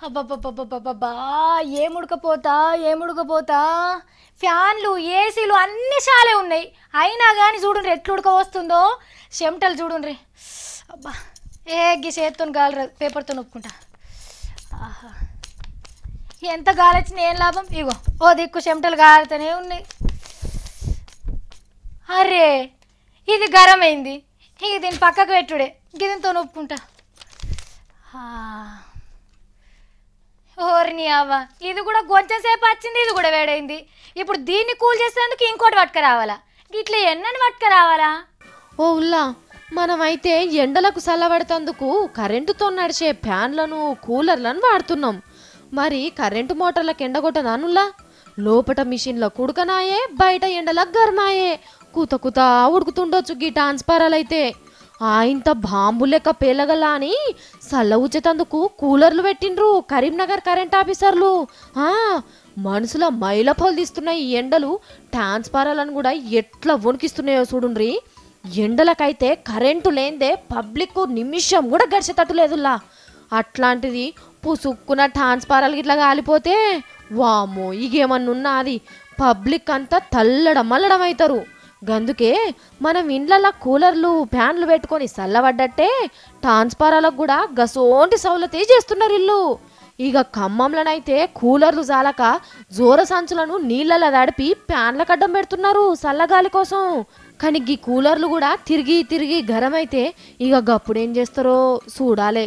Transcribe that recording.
అబ్బబ్బబ్బబ్బబ్బబ్బా! ఏముడకపోతా ఏముడకపోతా ఫ్యాన్లు ఏసీలు అన్ని చాలే ఉన్నాయి. అయినా కానీ చూడండి ఎట్లా ఉడకపోస్తుందో. చెమటలు చూడండి. అబ్బా ఏ గీ చేతితో గాలి పేపర్తో నొక్కుంటా. ఆహా ఎంత గాలి వచ్చినా ఏం లాభం. ఇగో ఓ దిక్కు చెమటలు గాలుతూనే ఉన్నాయి. అరే ఇది గరమైంది. ఇక దీన్ని పక్కకు పెట్టుడే గిదితో నొప్పుకుంటా. ఓర్ని అవ్వ ఇది కూడా కొంచెం సేపు వచ్చింది. ఇది కూడా వేడైంది. ఇప్పుడు దీన్ని కూల్ చేసేందుకు ఇంకోటి పట్టుకురావాలా? ఇట్లా ఎన్నని పట్టుకురావాలా? ఓ ఉల్లా, మనమైతే ఎండలకు చల్లబడతందుకు కరెంటుతో నడిచే ఫ్యాన్లను కూలర్లను వాడుతున్నాం. మరి కరెంటు మోటార్లకు ఎండగొట్టదానుల్లా? లోపట మిషన్ల కుడకనాయే, బయట ఎండలకు గర్మాయే. కూత కూత ఉడుకుతుండొచ్చు గీ ట్రాన్స్ఫారాలైతే. ఇంత బాంబు లెక్క పేలగల్లా అని సల్ల ఉచ్చేతందుకు కూలర్లు పెట్టిండ్రు కరీంనగర్ కరెంట్ ఆఫీసర్లు. మనుషుల మైల పొలు తీస్తున్నాయి ఈ ఎండలు. ట్రాన్స్ఫారాలను కూడా ఎట్లా వణికిస్తున్నాయో చూడుండ్రి. ఎండలకైతే కరెంటు లేందే పబ్లిక్ నిమిషం కూడా గడిచేటట్టు లేదులా. అట్లాంటిది పుసుక్కున ట్రాన్స్ఫారాలు ఇట్లా కాలిపోతే వామ్మో ఇగేమన్నున్నా అది పబ్లిక్ అంతా తల్లడం మల్లడం అవుతారు. గందుకే మనం ఇండ్లలా కూలర్లు ఫ్యాన్లు పెట్టుకొని చల్లబడ్డట్టే ట్రాన్స్ఫారాలకు కూడా గసోంటి సౌలతి చేస్తున్నారు ఇల్లు. ఇక ఖమ్మంలోనైతే కూలర్లు జాలక జోర సంచులను నీళ్ళలా తడిపి ఫ్యాన్లకు అడ్డం పెడుతున్నారు చల్లగాలి కోసం. కానీ ఈ కూలర్లు కూడా తిరిగి తిరిగి గరమైతే ఇక గప్పుడేం చేస్తారో చూడాలే.